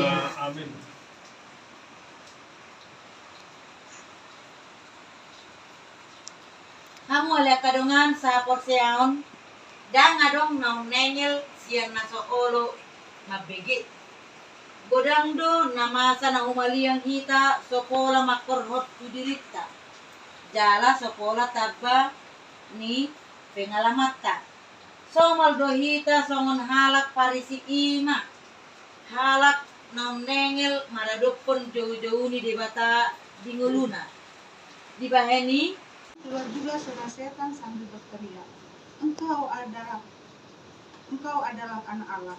Amin. Hamu ala kadongan sa porseaon dan adong naung nengel siang naso olo mabegi. Godang do namasa na umaliang hita sokola makorhot tudirita. Jala sokola tabba ni pengalamatta. Somal do hita songon halak parisi ima. Halak naung nengel maradopon jauh-jauh ni debata dinguluna. Dibaheni Keluar juga setan sambil berteriak, Engkau adalah anak Allah.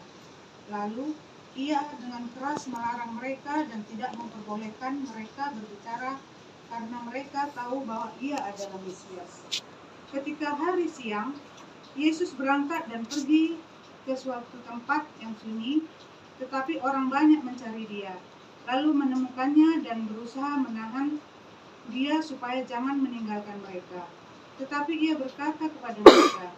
Lalu ia dengan keras melarang mereka dan tidak memperbolehkan mereka berbicara karena mereka tahu bahwa ia adalah Mesias. Ketika hari siang, Yesus berangkat dan pergi ke suatu tempat yang sunyi, tetapi orang banyak mencari dia, lalu menemukannya dan berusaha menahan dia supaya jangan meninggalkan mereka. Tetapi ia berkata kepada mereka,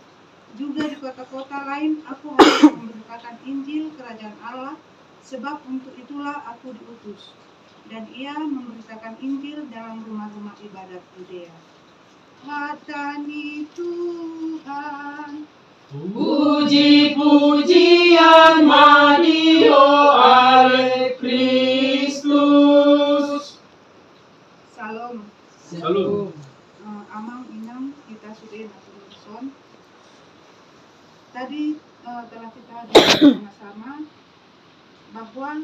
juga di kota-kota lain aku harus memberitakan Injil Kerajaan Allah, sebab untuk itulah aku diutus. Dan ia memberitakan Injil dalam rumah-rumah ibadat Yudea. Hatani Tuhan. Puji-pujian Mario ale Kristus. Salam. Salam. Amang inang kita sudah nasun. Tadi telah kita bersama-sama bahwa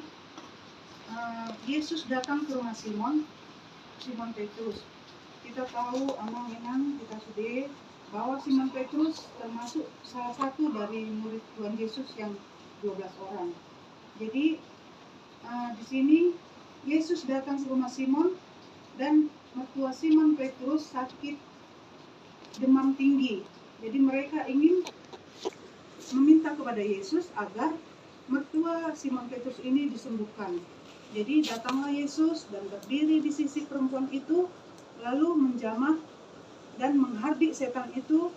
Yesus datang ke rumah Simon Petrus. Kita tahu amang inang kita sudah bahwa Simon Petrus termasuk salah satu dari murid Tuhan Yesus yang 12 orang. Jadi di sini Yesus datang ke rumah Simon dan mertua Simon Petrus sakit demam tinggi. Jadi mereka ingin meminta kepada Yesus agar mertua Simon Petrus ini disembuhkan. Jadi datanglah Yesus dan berdiri di sisi perempuan itu, lalu menjamah dan menghardik setan itu,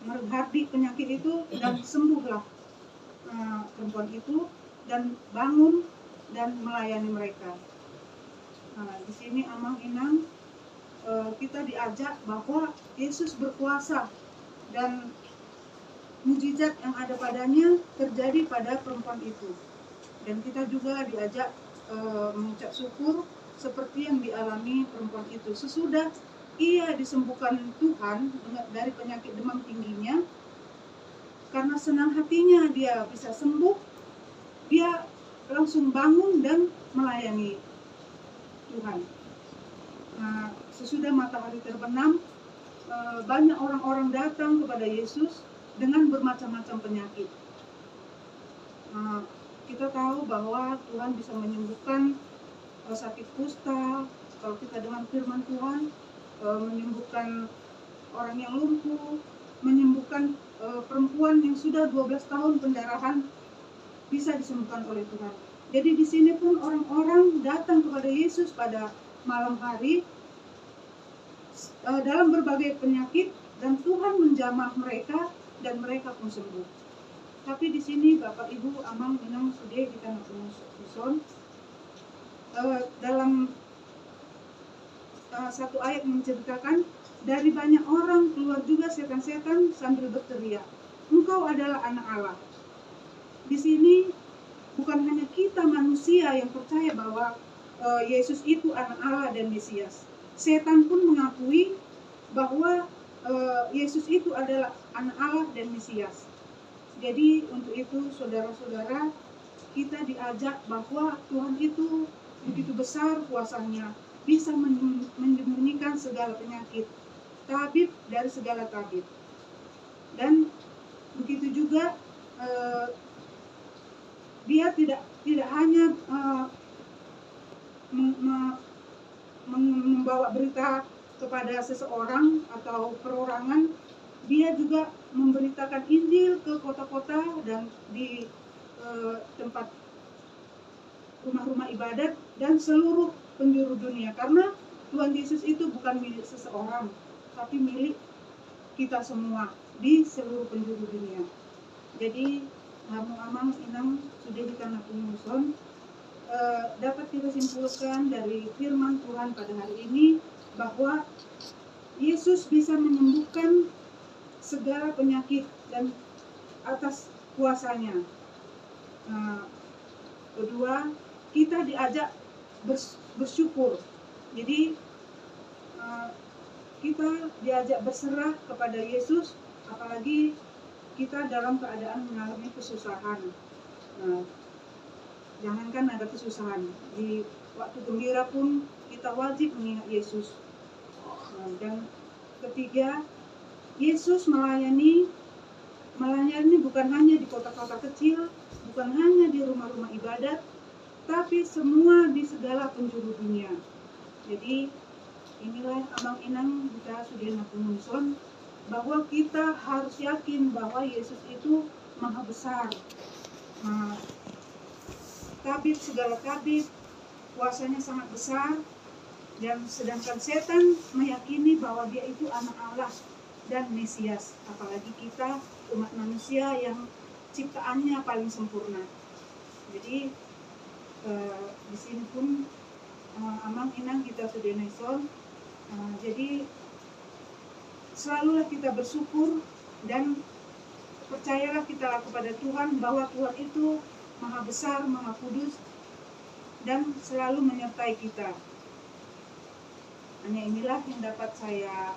menghardik penyakit itu, dan sembuhlah perempuan itu dan bangun dan melayani mereka. Di sini amang inang kita diajak bahwa Yesus berkuasa dan mujizat yang ada padanya terjadi pada perempuan itu. Dan kita juga diajak mengucap syukur seperti yang dialami perempuan itu. Sesudah ia disembuhkan Tuhan dari penyakit demam tingginya, karena senang hatinya dia bisa sembuh, dia langsung bangun dan melayani Tuhan. Sesudah matahari terbenam, banyak orang-orang datang kepada Yesus dengan bermacam-macam penyakit. Kita tahu bahwa Tuhan bisa menyembuhkan sakit kusta, kalau kita dengan firman Tuhan, menyembuhkan orang yang lumpuh, menyembuhkan perempuan yang sudah 12 tahun pendarahan, bisa disembuhkan oleh Tuhan. Jadi di sini pun orang-orang datang kepada Yesus pada malam hari dalam berbagai penyakit, dan Tuhan menjamah mereka dan mereka pun sembuh. Tapi di sini Bapak Ibu amang inang sudah kita nonton dalam satu ayat menceritakan, dari banyak orang keluar juga setan-setan sambil berteriak, Engkau adalah anak Allah. Di sini bukan hanya kita manusia yang percaya bahwa Yesus itu anak Allah dan Mesias. Setan pun mengakui bahwa Yesus itu adalah anak Allah dan Mesias. Jadi untuk itu saudara-saudara, kita diajak bahwa Tuhan itu begitu besar kuasanya, bisa menyembuhkan segala penyakit, tabib dari segala tabib. Dan begitu juga dia tidak hanya membawa berita kepada seseorang atau perorangan, dia juga memberitakan Injil ke kota-kota dan di tempat rumah-rumah ibadat dan seluruh penjuru dunia, karena Tuhan Yesus itu bukan milik seseorang, tapi milik kita semua di seluruh penjuru dunia. Jadi amang inang sudah kita anak pengungsun, dapat kita simpulkan dari firman Tuhan pada hari ini bahwa Yesus bisa menyembuhkan segala penyakit dan atas kuasanya. Kedua, kita diajak bersyukur. Jadi kita diajak berserah kepada Yesus, apalagi kita dalam keadaan mengalami kesusahan. Jangankan ada kesusahan, di waktu gembira pun kita wajib mengingat Yesus. Dan ketiga, Yesus melayani bukan hanya di kota-kota kecil, bukan hanya di rumah-rumah ibadat, tapi semua di segala penjuru dunia. Jadi inilah amang-inang kita Sudena Pengungsun, bahwa kita harus yakin bahwa Yesus itu maha besar, tabib segala tabib, kuasanya sangat besar. Dan sedangkan setan meyakini bahwa dia itu anak Allah dan Mesias, apalagi kita umat manusia yang ciptaannya paling sempurna. Jadi di sini pun amang-inang kita Sudena Ison, jadi selalulah kita bersyukur dan percayalah kita kepada Tuhan bahwa Tuhan itu maha besar, maha kudus, dan selalu menyertai kita. Hanya inilah yang dapat saya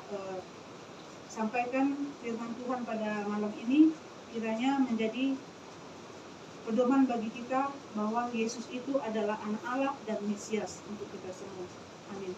sampaikan firman Tuhan pada malam ini, kiranya menjadi pedoman bagi kita bahwa Yesus itu adalah anak Allah dan Mesias untuk kita semua. Amin.